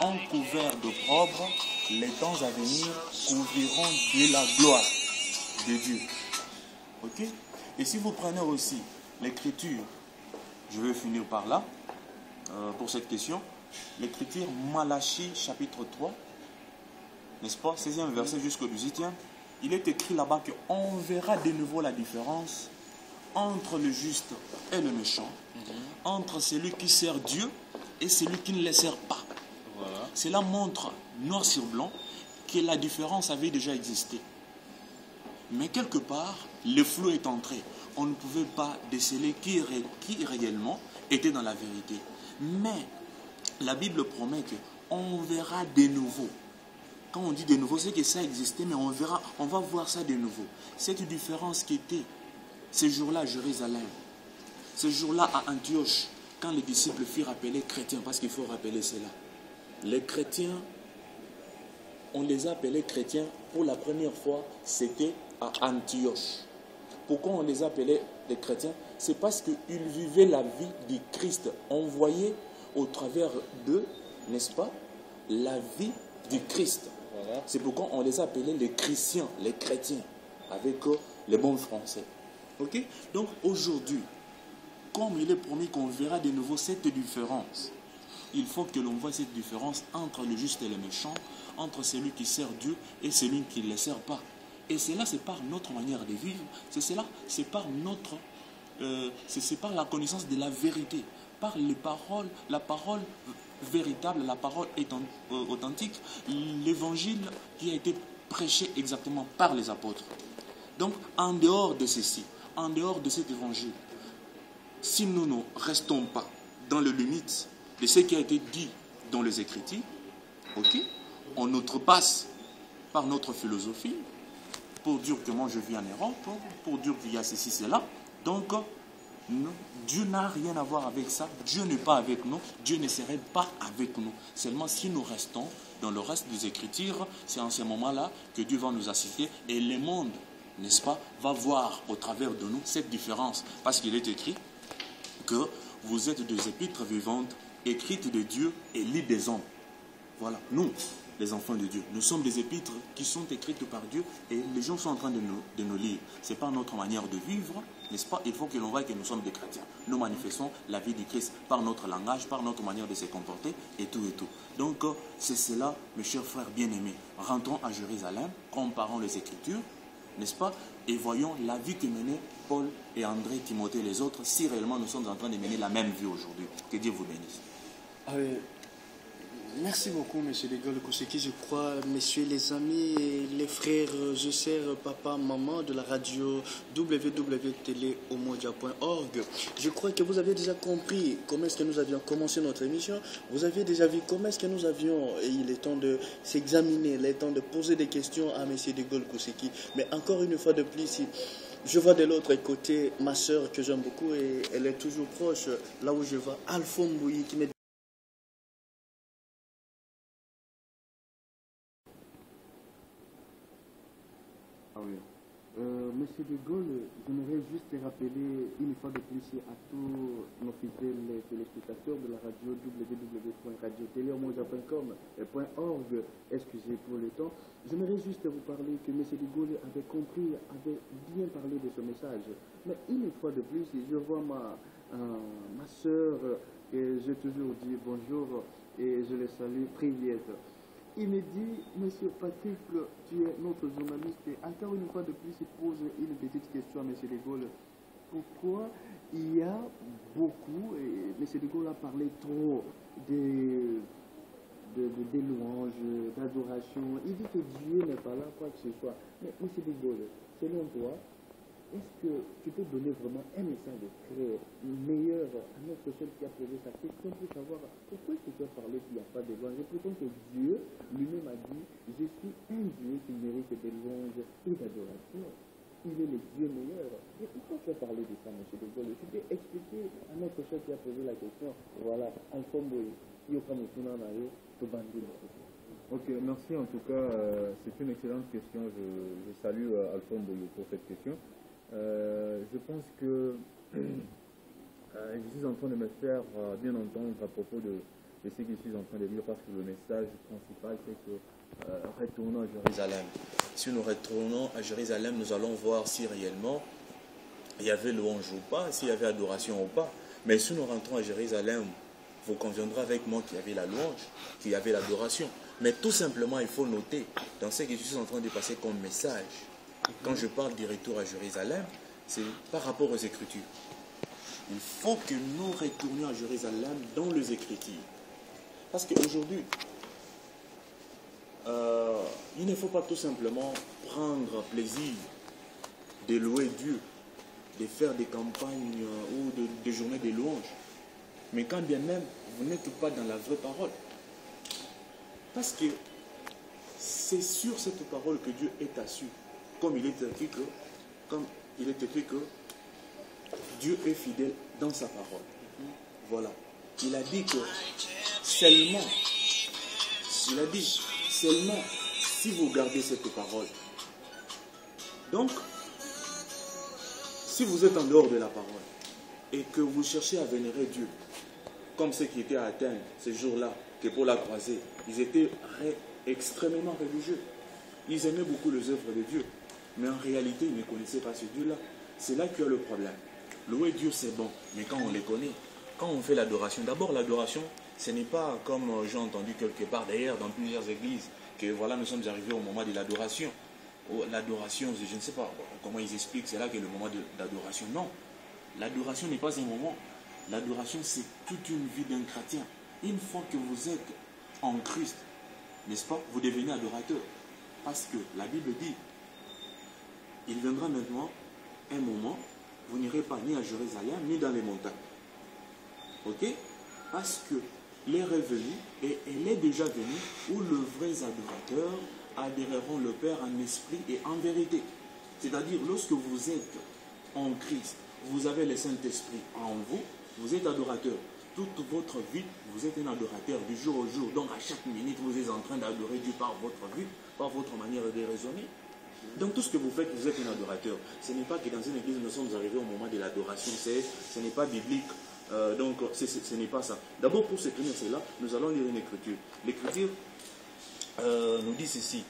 ont couvert d'opprobre, les temps à venir couvriront de la gloire de Dieu. Ok? Et si vous prenez aussi l'écriture, je vais finir par là, pour cette question, l'écriture Malachie chapitre 3, n'est-ce pas, 16e verset jusqu'au 18e, il est écrit là-bas qu'on verra de nouveau la différence entre le juste et le méchant, entre celui qui sert Dieu et celui qui ne le sert pas. Voilà. Cela montre, noir sur blanc, que la différence avait déjà existé. Mais quelque part, le flou est entré. On ne pouvait pas déceler qui réellement était dans la vérité. Mais la Bible promet qu'on verra de nouveau. Quand on dit de nouveau, c'est que ça existait, mais on va voir ça de nouveau. Cette différence qui était ce jour-là à Jérusalem, ce jour-là à Antioche, quand les disciples furent appelés chrétiens, parce qu'il faut rappeler cela. Les chrétiens, on les a appelés chrétiens pour la première fois, c'était à Antioche. Pourquoi on les appelait les chrétiens? C'est parce qu'ils vivaient la vie du Christ. On voyait au travers d'eux, n'est-ce pas, la vie du Christ. Voilà. C'est pourquoi on les appelait les chrétiens, les chrétiens, avec les bons français. Ok? Donc aujourd'hui, comme il est promis qu'on verra de nouveau cette différence, il faut que l'on voie cette différence entre le juste et le méchant, entre celui qui sert Dieu et celui qui ne le sert pas. Et cela, c'est par notre manière de vivre, c'est par la connaissance de la vérité, par les paroles, la parole véritable, la parole authentique, l'évangile qui a été prêché exactement par les apôtres. Donc, en dehors de ceci, en dehors de cet évangile, si nous ne restons pas dans les limites de ce qui a été dit dans les Écritures, ok, on outrepasse par notre philosophie, pour dire que moi je vis en Europe, pour dire qu'il y a ceci, cela. Donc, non, Dieu n'a rien à voir avec ça. Dieu n'est pas avec nous. Dieu ne serait pas avec nous. Seulement si nous restons dans le reste des Écritures, c'est en ce moment-là que Dieu va nous assister et le monde, n'est-ce pas, va voir au travers de nous cette différence. Parce qu'il est écrit que vous êtes des épîtres vivantes, écrites de Dieu et lues des hommes. Voilà, nous, les enfants de Dieu, nous sommes des épîtres qui sont écrites par Dieu et les gens sont en train de nous lire. Ce n'est pas notre manière de vivre, n'est-ce pas? Il faut que l'on voie que nous sommes des chrétiens. Nous manifestons la vie du Christ par notre langage, par notre manière de se comporter et tout et tout. Donc, c'est cela, mes chers frères bien-aimés. Rentrons à Jérusalem, comparons les Écritures, n'est-ce pas? Et voyons la vie que menaient Paul et André, Timothée et les autres, si réellement nous sommes en train de mener la même vie aujourd'hui. Que Dieu vous bénisse. Ah oui. Merci beaucoup, M. Degol Kousseki. Je crois, messieurs les amis, les frères, je sers papa, maman de la radio www.teleomondia.org. Je crois que vous avez déjà compris comment est-ce que nous avions commencé notre émission. Vous avez déjà vu comment est-ce que nous avions, et il est temps de s'examiner, il est temps de poser des questions à M. Degol Kousseki. Mais encore une fois de plus, je vois de l'autre côté ma soeur que j'aime beaucoup et elle est toujours proche, là où je vois Alphonse Mbouyi qui m'est. Ah oui. Monsieur de Gaulle, j'aimerais juste rappeler une fois de plus à tous nos fidèles téléspectateurs de la radio www.radioteleomondia.com.org, excusez pour le temps, j'aimerais juste vous parler que monsieur de Gaulle avait compris, avait bien parlé de ce message. Mais une fois de plus, je vois ma soeur, et j'ai toujours dit bonjour et je les salue, prière. Il me dit, monsieur Patrick, tu es notre journaliste, et encore une fois de plus, il pose une petite question à monsieur de Gaulle. Pourquoi il y a beaucoup, et monsieur de Gaulle a parlé trop de louanges, d'adoration. Il dit que Dieu n'est pas là, quoi que ce soit. Mais monsieur de Gaulle, selon toi, est-ce que tu peux donner vraiment un message très meilleur à notre seul qui a posé sa question pour savoir pourquoi est-ce que tu as parlé qu'il n'y a pas de louange? Et pourtant que Dieu lui-même a dit, je suis un Dieu qui mérite des louanges et d'adoration. Il est le Dieu meilleur. Et pourquoi tu as parlé de ça, M. de Gaulle? Tu peux expliquer à notre seul qui a posé la question. Voilà, Alphonse Mbouyi, Ok, merci en tout cas. C'est une excellente question. Je salue Alphonse Mbouyi pour cette question. Je pense que je suis en train de me faire bien entendre à propos de ce que je suis en train de dire, parce que le message principal c'est que retournons à Jérusalem. Si nous retournons à Jérusalem, nous allons voir si réellement il y avait louange ou pas, s'il y avait adoration ou pas. Mais si nous rentrons à Jérusalem, vous conviendrez avec moi qu'il y avait la louange, qu'il y avait l'adoration. Mais tout simplement, il faut noter dans ce que je suis en train de passer comme message. Quand je parle du retour à Jérusalem, c'est par rapport aux Écritures. Il faut que nous retournions à Jérusalem dans les Écritures. Parce qu'aujourd'hui, il ne faut pas tout simplement prendre plaisir de louer Dieu, de faire des campagnes ou des journées de louanges. Mais quand bien même, vous n'êtes pas dans la vraie parole. Parce que c'est sur cette parole que Dieu est assis. Comme il est écrit que Dieu est fidèle dans sa parole. Voilà. Il a dit seulement si vous gardez cette parole. Donc, si vous êtes en dehors de la parole et que vous cherchez à vénérer Dieu, comme ceux qui étaient à Athènes ce jour-là, que pour la croisée, ils étaient extrêmement religieux. Ils aimaient beaucoup les œuvres de Dieu. Mais en réalité, ils ne connaissaient pas ce Dieu-là. C'est là qu'il y a le problème. louer Dieu c'est bon, mais quand on les connaît, quand on fait l'adoration, d'abord l'adoration, ce n'est pas comme j'ai entendu quelque part d'ailleurs dans plusieurs églises, que voilà nous sommes arrivés au moment de l'adoration. L'adoration, je ne sais pas comment ils expliquent, c'est là que le moment de l'adoration. Non, l'adoration n'est pas un moment. L'adoration c'est toute une vie d'un chrétien. Une fois que vous êtes en Christ, n'est-ce pas, vous devenez adorateur. Parce que la Bible dit, il viendra maintenant un moment, vous n'irez pas ni à Jérusalem, ni dans les montagnes. Ok? Parce que l'heure est venue, et elle est déjà venue, où les vrais adorateurs adoreront le Père en esprit et en vérité. C'est-à-dire, lorsque vous êtes en Christ, vous avez le Saint-Esprit en vous, vous êtes adorateur. Toute votre vie, vous êtes un adorateur du jour au jour. Donc, à chaque minute, vous êtes en train d'adorer Dieu par votre vie, par votre manière de raisonner. Donc, tout ce que vous faites, vous êtes un adorateur. Ce n'est pas que dans une église, nous sommes arrivés au moment de l'adoration. Ce n'est pas biblique. Donc, ce n'est pas ça. D'abord, pour soutenir cela, nous allons lire une écriture. L'écriture nous dit ceci.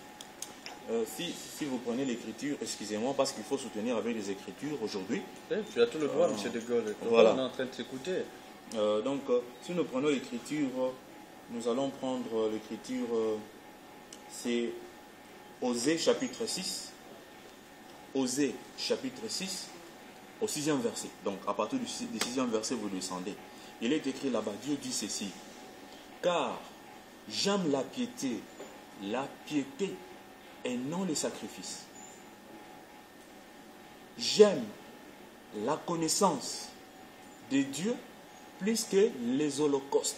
Si vous prenez l'écriture, excusez-moi, parce qu'il faut soutenir avec les écritures aujourd'hui. Tu as tout le droit, M. De Gaulle. Voilà. On est en train de s'écouter. Donc, si nous prenons l'écriture, nous allons prendre l'écriture, c'est Osée chapitre 6. Osée chapitre 6, au 6e verset. Donc, à partir du 6e verset, vous descendez. Il est écrit là-bas, Dieu dit ceci. Car j'aime la piété et non les sacrifices. J'aime la connaissance de Dieu plus que les holocaustes.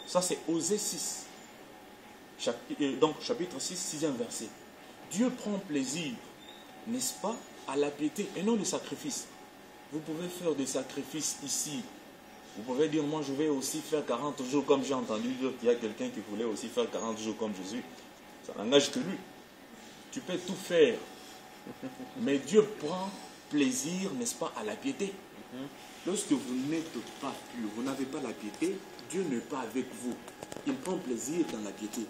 Ça c'est Osée 6. Donc chapitre 6, 6e verset. Dieu prend plaisir, n'est-ce pas, à la piété et non les sacrifices. Vous pouvez faire des sacrifices ici. Vous pouvez dire, moi je vais aussi faire 40 jours comme j'ai entendu dire qu'il y a quelqu'un qui voulait aussi faire 40 jours comme Jésus. Ça n'engage que lui. Tu peux tout faire. Mais Dieu prend plaisir, n'est-ce pas, à la piété. Lorsque vous n'êtes pas pur, vous n'avez pas la piété, Dieu n'est pas avec vous. Il prend plaisir dans la piété.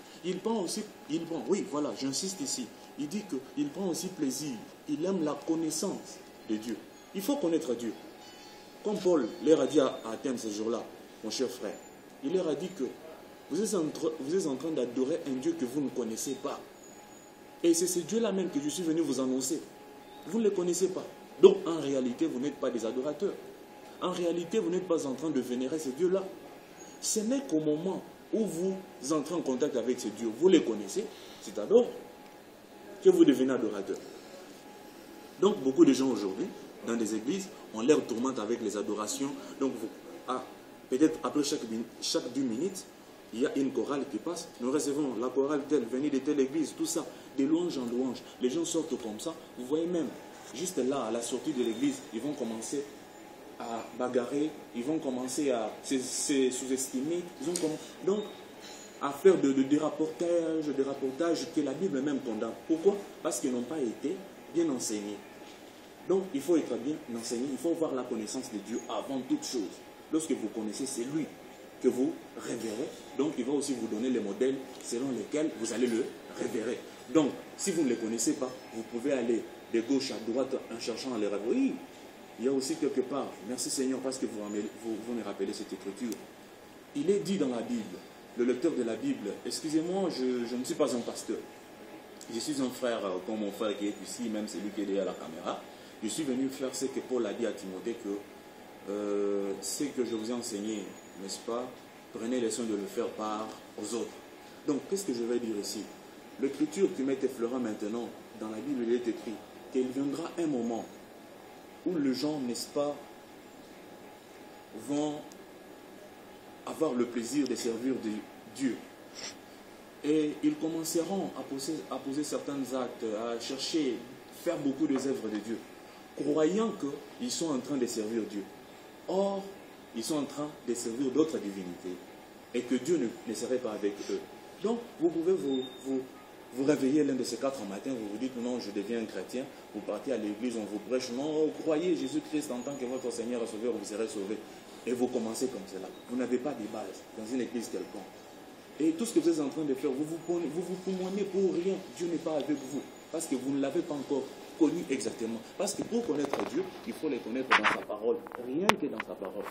Oui, voilà, j'insiste ici. Il dit qu'il prend aussi plaisir. Il aime la connaissance de Dieu. Il faut connaître Dieu. Comme Paul leur a dit à Athènes ce jour-là, mon cher frère, il leur a dit que vous êtes en train d'adorer un Dieu que vous ne connaissez pas. Et c'est ce Dieu-là même que je suis venu vous annoncer. Vous ne le connaissez pas. Donc, en réalité, vous n'êtes pas des adorateurs. En réalité, vous n'êtes pas en train de vénérer ce Dieu-là. Ce n'est qu'au moment où vous entrez en contact avec ce Dieu, vous le connaissez, c'est alors que vous devenez adorateur. Donc, beaucoup de gens aujourd'hui, dans des églises, on les tourmente avec les adorations. Donc, peut-être après chaque 2 minutes, il y a une chorale qui passe. Nous recevons la chorale telle, venue de telle église, tout ça, de louange en louange. Les gens sortent comme ça. Vous voyez même, juste là, à la sortie de l'église, ils vont commencer à bagarrer, ils vont commencer à se sous-estimer. Donc, à faire des rapportages que la Bible même condamne. Pourquoi? Parce qu'ils n'ont pas été bien enseignés. Donc, il faut être bien enseigné, il faut avoir la connaissance de Dieu avant toute chose. Lorsque vous connaissez, c'est lui que vous révérez. Donc, il va aussi vous donner les modèles selon lesquels vous allez le révérer. Donc, si vous ne les connaissez pas, vous pouvez aller de gauche à droite en cherchant à les révérer. Oui, il y a aussi quelque part, merci Seigneur parce que vous me rappelez cette écriture. Il est dit dans la Bible, le lecteur de la Bible, excusez-moi, je ne suis pas un pasteur. Je suis un frère comme mon frère qui est ici, même celui qui est derrière la caméra. Je suis venu faire ce que Paul a dit à Timothée, que ce que je vous ai enseigné, n'est-ce pas, prenez les soins de le faire part aux autres. Donc, qu'est-ce que je vais dire ici? L'écriture qui m'est effleurée maintenant, dans la Bible, il est écrit qu'il viendra un moment où les gens, n'est-ce pas, vont avoir le plaisir de servir Dieu. Et ils commenceront à poser certains actes, à chercher, faire beaucoup des œuvres de Dieu, croyant qu'ils sont en train de servir Dieu. Or, ils sont en train de servir d'autres divinités et que Dieu ne serait pas avec eux. Donc, vous pouvez vous réveiller l'un de ces 4 matins, vous vous dites non, je deviens un chrétien, vous partez à l'église, on vous prêche, non, croyez Jésus-Christ en tant que votre Seigneur et Sauveur, vous serez sauvé. Et vous commencez comme cela. Vous n'avez pas de base dans une église quelconque. Et tout ce que vous êtes en train de faire, vous vous poumonez pour rien. Dieu n'est pas avec vous. Parce que vous ne l'avez pas encore connu exactement. Parce que pour connaître Dieu, il faut le connaître dans sa parole. Rien que dans sa parole.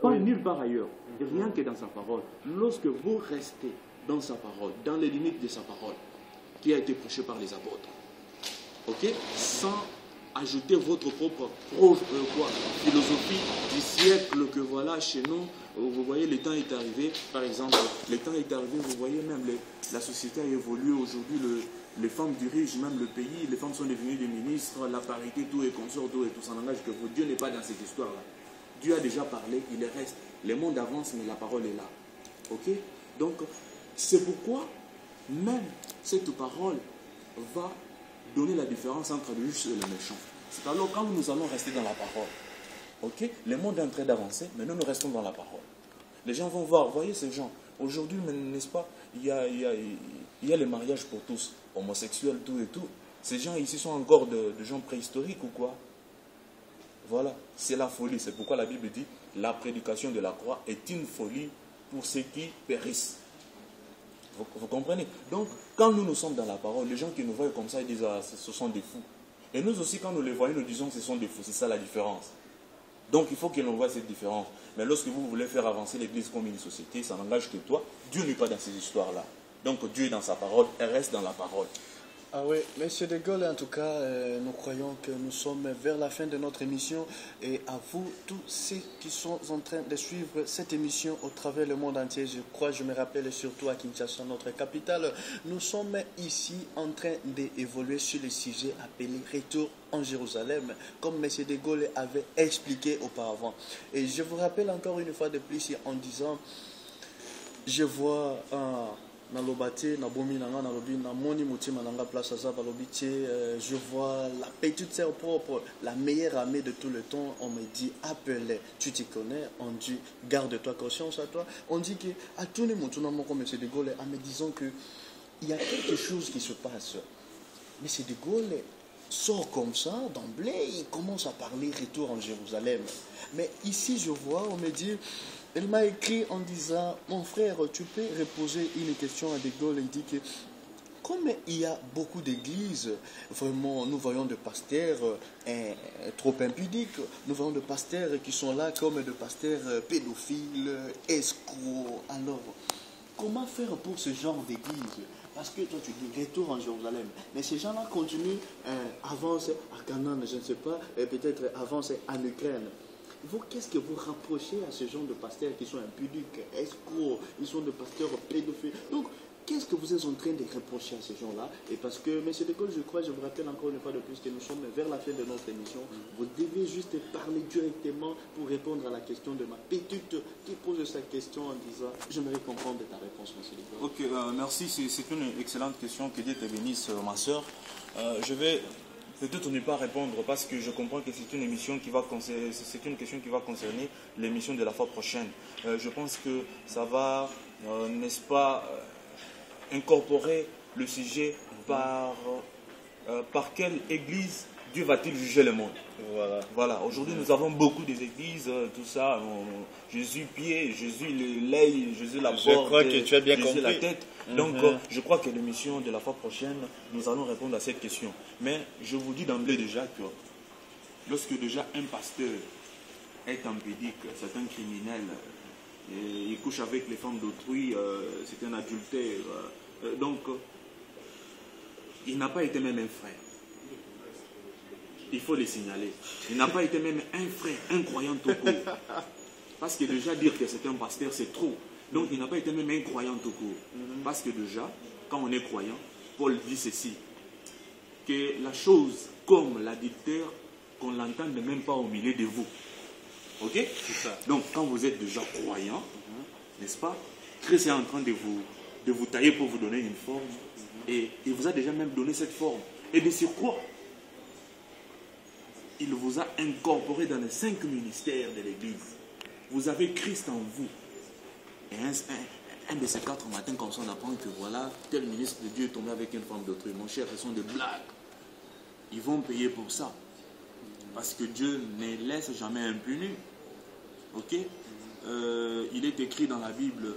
Pas nulle part ailleurs. Rien que dans sa parole. Lorsque vous restez dans sa parole, dans les limites de sa parole, qui a été prêchée par les apôtres, ok, sans ajouter votre propre philosophie du siècle que voilà chez nous, vous voyez le temps est arrivé, par exemple, le temps est arrivé, vous voyez même la société a évolué aujourd'hui, les femmes dirigent même le pays, les femmes sont devenues des ministres, la parité, tout et consort, tout et tout, ça n'engage que vous. Dieu n'est pas dans cette histoire-là. Dieu a déjà parlé, il reste. Le monde avance, mais la parole est là. Ok? Donc, c'est pourquoi même cette parole va donner la différence entre le juste et le méchant. C'est alors quand nous allons rester dans la parole, ok, le monde est en train d'avancer, mais nous restons dans la parole. Les gens vont voir, voyez ces gens, aujourd'hui, n'est-ce pas, il y a les mariages pour tous, homosexuels, tout et tout. Ces gens ici sont encore de gens préhistoriques ou quoi? Voilà, c'est la folie. C'est pourquoi la Bible dit, la prédication de la croix est une folie pour ceux qui périssent. Vous comprenez? Donc, quand nous sommes dans la parole, les gens qui nous voient comme ça, ils disent, ah, ce sont des fous. Et nous aussi, quand nous les voyons, nous disons que ce sont des fous. C'est ça la différence. Donc, il faut qu'ils nous voient cette différence. Mais lorsque vous voulez faire avancer l'Église comme une société, ça n'engage que toi. Dieu n'est pas dans ces histoires-là. Donc, Dieu est dans sa parole et reste dans la parole. Ah oui, Monsieur De Gaulle, en tout cas, nous croyons que nous sommes vers la fin de notre émission et à vous, tous ceux qui sont en train de suivre cette émission au travers le monde entier, je me rappelle surtout à Kinshasa, notre capitale, nous sommes ici en train d'évoluer sur le sujet appelé Retour en Jérusalem, comme M. De Gaulle avait expliqué auparavant. Et je vous rappelle encore une fois de plus en disant, je vois je vois la petite sœur propre, la meilleure amie de tout le temps. On me dit appelle, tu t'y connais. On dit garde-toi, conscience à toi. On dit que à tous les mots, comme M. De Gaulle, en me disant que il y a quelque chose qui se passe. M. De Gaulle sort comme ça d'emblée, il commence à parler retour en Jérusalem. Mais ici je vois, on me dit. Elle m'a écrit en disant, mon frère, tu peux reposer une question à De Gaulle. Il dit que, comme il y a beaucoup d'églises, vraiment, nous voyons des pasteurs trop impudiques, nous voyons des pasteurs qui sont là comme des pasteurs pédophiles, escrocs. Alors, comment faire pour ce genre d'église? Parce que toi tu dis retour en Jérusalem, mais ces gens-là continuent, avancent à Canaan, je ne sais pas, peut-être avancent en Ukraine. Vous, qu'est-ce que vous rapprochez à ce genre de pasteurs qui sont impudiques, escrocs, ils sont des pasteurs pédophiles? Donc, qu'est-ce que vous êtes en train de reprocher à ces gens-là? Et parce que, M. De Gaulle, je crois, je vous rappelle encore une fois de plus que nous sommes vers la fin de notre émission. Vous devez juste parler directement pour répondre à la question de ma petite qui pose sa question en disant, j'aimerais comprendre ta réponse, M. De Gaulle. Ok, merci, c'est une excellente question. Que Dieu te bénisse, ma soeur. Je vais peut-être ne pas répondre parce que je comprends que c'est une émission qui va concerner, c'est une question qui va concerner l'émission de la fois prochaine. Je pense que ça va, n'est-ce pas, incorporer le sujet par quelle église Dieu va-t-il juger le monde? Voilà. Aujourd'hui, nous avons beaucoup d'églises, tout ça. Jésus pied, Jésus l'œil, Jésus la porte, je crois que tu as bien Jésus compris. la tête. Donc, je crois que l'émission de la fois prochaine, nous allons répondre à cette question. Mais je vous dis d'emblée déjà que lorsque déjà un pasteur est impédique, c'est un criminel, et il couche avec les femmes d'autrui, c'est un adultère. Donc, il n'a pas été même un frère. Il faut le signaler. Il n'a pas été même un frère, un croyant tout court. Parce que déjà dire que c'est un pasteur, c'est trop. Donc il n'a pas été même un croyant tout court. Parce que déjà, quand on est croyant, Paul dit ceci, que la chose comme l'adultère, qu'on l'entende même pas au milieu de vous. Ok? C'est ça. Donc quand vous êtes déjà croyant, n'est-ce pas? Christ est en train de vous tailler pour vous donner une forme. Et il vous a déjà même donné cette forme. Et de surcroît, il vous a incorporé dans les 5 ministères de l'Église. Vous avez Christ en vous. Et un de ces 4 matins, comme ça, on apprend que voilà, tel ministre de Dieu est tombé avec une femme d'autrui. Mon cher, ce sont des blagues. Ils vont payer pour ça. Parce que Dieu ne laisse jamais impuni. Ok? Il est écrit dans la Bible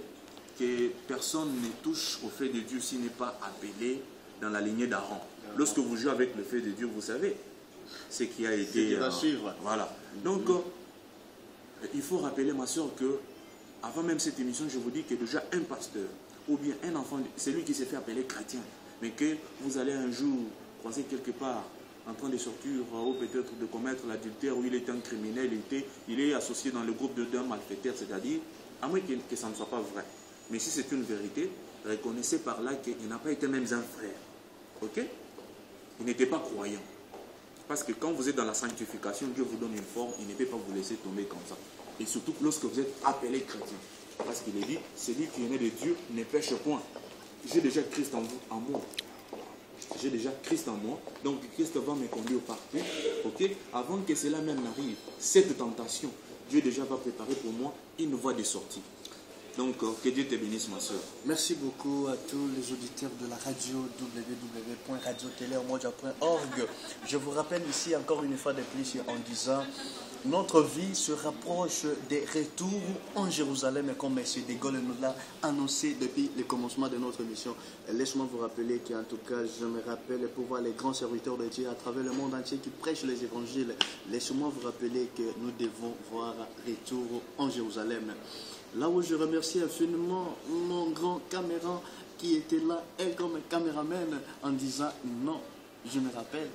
que personne ne touche au fait de Dieu s'il n'est pas appelé dans la lignée d'Aaron. Lorsque vous jouez avec le feu de Dieu, vous savez ce qui a été... voilà. Donc, il faut rappeler, ma soeur, que avant même cette émission, je vous dis que déjà un pasteur, ou bien un enfant, c'est lui qui s'est fait appeler chrétien, mais que vous allez un jour croiser quelque part en train de sortir ou peut-être de commettre l'adultère, où il est un criminel, il est associé dans le groupe d'un malfaiteur, c'est-à-dire, à moins que ça ne soit pas vrai. Mais si c'est une vérité, reconnaissez par là qu'il n'a pas été même un frère. Ok? Il n'était pas croyant. Parce que quand vous êtes dans la sanctification, Dieu vous donne une forme, il ne peut pas vous laisser tomber comme ça. Et surtout lorsque vous êtes appelé chrétien. Parce qu'il est dit, celui qui est né de Dieu ne pêche point. J'ai déjà Christ en moi. J'ai déjà Christ en moi, donc Christ va me conduire partout, ok? Avant que cela même n'arrive, cette tentation, Dieu déjà va préparer pour moi une voie de sortie. Donc, que Dieu te bénisse, ma soeur. Merci beaucoup à tous les auditeurs de la radio www.radiotéléomodia.org. Je vous rappelle ici encore une fois de plus en disant, notre vie se rapproche des retours en Jérusalem, comme M. de Gaulle nous l'a annoncé depuis le commencement de notre mission. Laisse-moi vous rappeler qu'en tout cas, je me rappelle pour voir les grands serviteurs de Dieu à travers le monde entier qui prêchent les évangiles. Laisse-moi vous rappeler que nous devons voir retour en Jérusalem. Là où je remercie infiniment mon grand caméra qui était là, elle comme caméraman, en disant non, je me rappelle.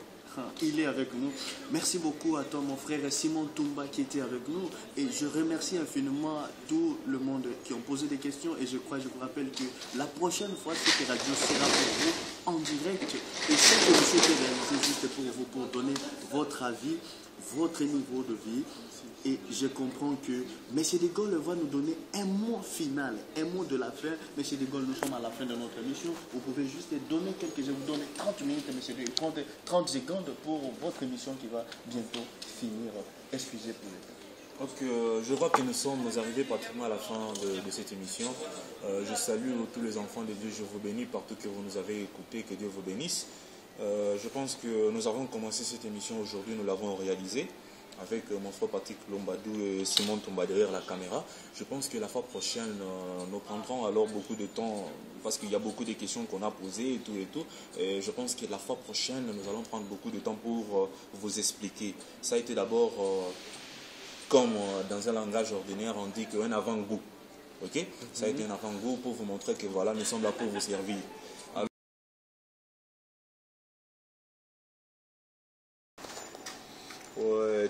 Il est avec nous. Merci beaucoup à toi, mon frère Simon Toumba, qui était avec nous. Et je remercie infiniment tout le monde qui ont posé des questions. Et je vous rappelle que la prochaine fois, cette radio sera pour vous en direct. Et cette émission est réalisée juste pour vous, pour donner votre avis, votre niveau de vie. Et je comprends que M. de Gaulle va nous donner un mot final, un mot de la fin. M. de Gaulle, nous sommes à la fin de notre émission. Vous pouvez juste donner je vous donne 30 minutes, M. de Gaulle, 30 secondes pour votre émission qui va bientôt finir. Excusez pour le temps. Donc, je vois que nous sommes arrivés pratiquement à la fin de cette émission. Je salue tous les enfants de Dieu. Je vous bénis partout que vous nous avez écoutés. Que Dieu vous bénisse. Je pense que nous avons commencé cette émission aujourd'hui. Nous l'avons réalisée avec mon frère Patrick Lombadou et Simon Toumba derrière la caméra. Je pense que la fois prochaine, nous prendrons alors beaucoup de temps, parce qu'il y a beaucoup de questions qu'on a posées et tout et tout. Et je pense que la fois prochaine, nous allons prendre beaucoup de temps pour vous expliquer. Ça a été d'abord, comme dans un langage ordinaire, on dit qu'un avant-goût. Ok? Ça a été un avant-goût pour vous montrer que voilà, nous sommes là pour vous servir.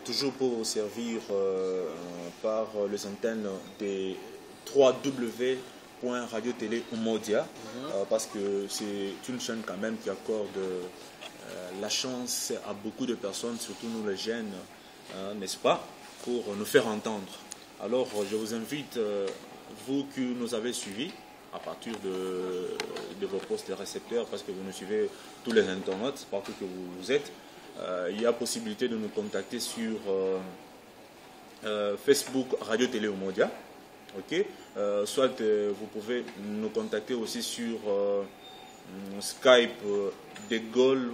Toujours pour vous servir par les antennes des www.radiotéléomodia, parce que c'est une chaîne quand même qui accorde la chance à beaucoup de personnes, surtout nous les jeunes, n'est-ce pas, pour nous faire entendre. Alors je vous invite, vous qui nous avez suivis, à partir de vos postes de récepteurs, parce que vous nous suivez tous les internautes, partout que vous êtes, il y a possibilité de nous contacter sur Facebook Radio Télé Omodia, ok? Soit vous pouvez nous contacter aussi sur Skype de Gaulle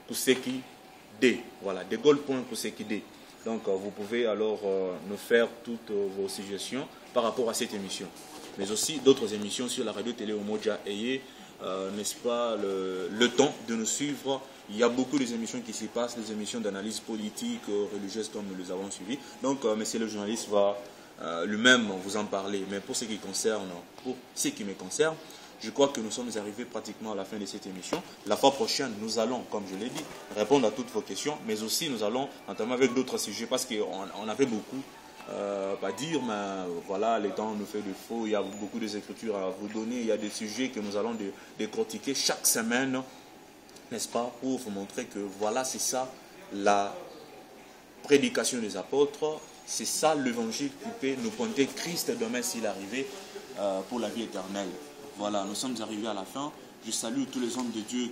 Kuseki D, voilà, degaulle.kuseki D. Donc vous pouvez alors nous faire toutes vos suggestions par rapport à cette émission, mais aussi d'autres émissions sur la Radio Télé Omodia. Ayez n'est-ce pas, le temps de nous suivre. Il y a beaucoup d'émissions qui s'y passent, des émissions d'analyse politique, religieuse, comme nous les avons suivies. Donc, monsieur le journaliste va lui-même vous en parler. Mais pour ce qui me concerne, je crois que nous sommes arrivés pratiquement à la fin de cette émission. La fois prochaine, nous allons, comme je l'ai dit, répondre à toutes vos questions, mais aussi nous allons entamer avec d'autres sujets, parce qu'on avait beaucoup pas dire, mais voilà, le temps nous fait défaut. Il y a beaucoup d'écritures à vous donner. Il y a des sujets que nous allons décortiquer chaque semaine, n'est-ce pas, pour vous montrer que voilà, c'est ça la prédication des apôtres, c'est ça l'évangile qui peut nous pointer Christ demain s'il arrivait pour la vie éternelle. Voilà, nous sommes arrivés à la fin. Je salue tous les hommes de Dieu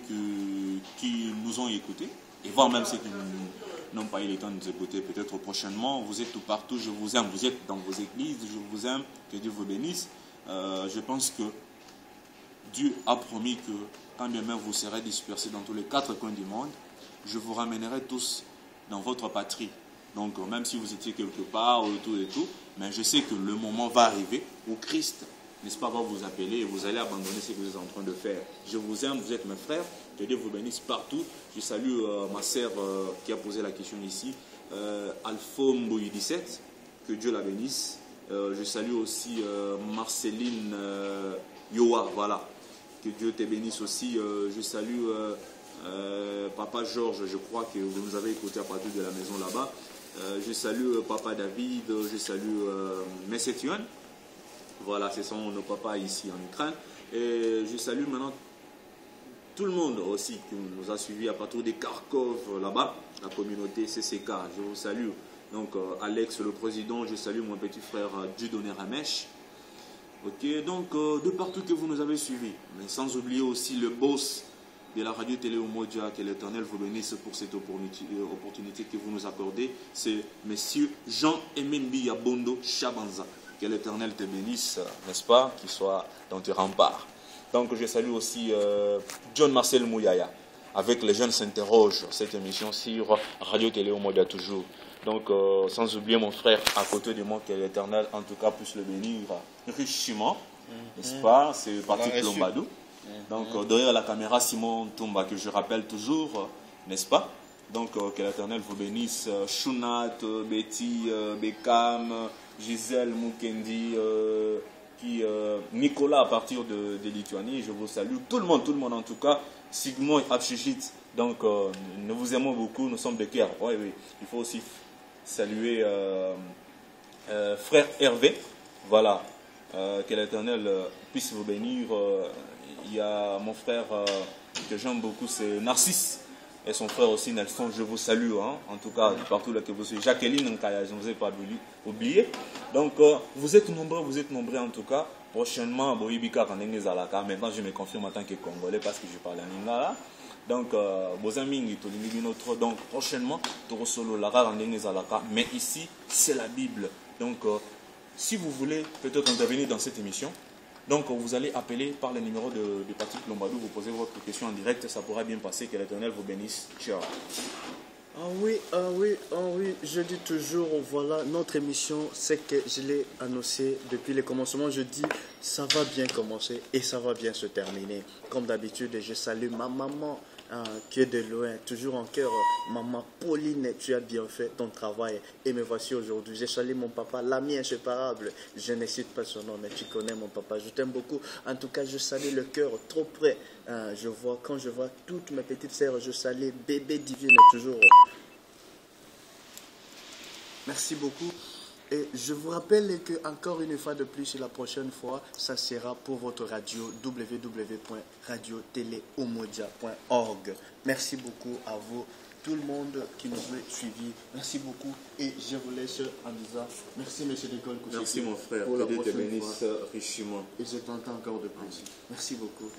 qui nous ont écoutés, et voire même ceux qui n'ont pas eu le temps de nous écouter. Peut-être prochainement, vous êtes tout partout, je vous aime. Vous êtes dans vos églises, je vous aime, que Dieu vous bénisse. Je pense que Dieu a promis que quand demain vous serez dispersés dans tous les 4 coins du monde, je vous ramènerai tous dans votre patrie. Donc même si vous étiez quelque part, et tout, mais je sais que le moment va arriver où Christ n'est-ce pas, va vous appeler et vous allez abandonner ce que vous êtes en train de faire. Je vous aime, vous êtes mes frères, que Dieu vous bénisse partout. Je salue ma sœur qui a posé la question ici, Alphonse Boyi 17, que Dieu la bénisse. Je salue aussi Marceline Yoa, voilà, que Dieu te bénisse aussi. Je salue Papa Georges, je crois que vous nous avez écouté à partir de la maison là-bas. Je salue Papa David, je salue Messetien. Voilà, ce sont nos papas ici en Ukraine. Et je salue maintenant tout le monde aussi qui nous a suivis à partir des Kharkov là-bas, la communauté CCK. Je vous salue. Donc Alex le président, je salue mon petit frère Dieudonné Ramesh. Ok, donc de partout que vous nous avez suivis. Mais sans oublier aussi le boss de la radio télé Umoja, que l'Éternel vous bénisse pour cette opportunité que vous nous accordez. C'est Monsieur Jean-Aimé Yabondo Chabanza. Que l'Éternel te bénisse, n'est-ce pas, qu'il soit dans tes remparts. Donc je salue aussi John Marcel Mouyaya. Avec les jeunes s'interrogent, cette émission sur Radio Télé Umoja toujours. Donc sans oublier mon frère à côté de moi, que l'Éternel en tout cas puisse le bénir richement, n'est-ce pas, c'est Patrick Lombadou. Donc derrière la caméra, Simon Toumba, que je rappelle toujours, n'est-ce pas? Donc que l'Éternel vous bénisse, Shunat, Betty, Beckham, Gisèle Mukendi, Nicolas à partir de Lituanie, je vous salue, tout le monde en tout cas, Sigmund Abshishit, donc nous vous aimons beaucoup, nous sommes de cœur. Oui, il faut aussi saluer frère Hervé, voilà, que l'Éternel puisse vous bénir. Il y a mon frère que j'aime beaucoup, c'est Narcisse. Et son frère aussi, Nelson, je vous salue, hein, en tout cas, partout là que vous suivez. Jacqueline Nkaya, je ne vous ai pas oublié. Donc, vous êtes nombreux en tout cas. Prochainement, Boyibika Kanenge Zalaka. Maintenant, je me confirme en tant que Congolais parce que je parle en lingala. Donc, donc prochainement, Toro Solo Lara Kanenge Zalaka. Mais ici, c'est la Bible. Donc, si vous voulez peut-être intervenir dans cette émission, donc vous allez appeler par le numéro de Patrick Lombadou, vous posez votre question en direct, ça pourra bien passer, que l'Éternel vous bénisse. Ciao. Ah oui, je dis toujours, voilà, notre émission, c'est que je l'ai annoncé depuis le commencement, je dis, ça va bien commencer et ça va bien se terminer. Comme d'habitude, je salue ma maman, qui est de loin, toujours en cœur. Maman Pauline, tu as bien fait ton travail et me voici aujourd'hui. J'ai salé mon papa, l'ami inséparable. Je ne cite pas son nom, mais tu connais mon papa. Je t'aime beaucoup. En tout cas, je salue le cœur trop près. Quand je vois toutes mes petites sœurs, je salue bébé divine toujours. Merci beaucoup. Et je vous rappelle que encore une fois de plus, la prochaine fois, ça sera pour votre radio www.radioteleumoja.org. Merci beaucoup à vous, tout le monde qui nous a suivis. Merci beaucoup. Et je vous laisse en disant merci, monsieur Nicole. Merci, mon frère. Pour la Que Dieu te prochaine bénisse fois. richement. Et je t'entends encore de plus. Merci beaucoup.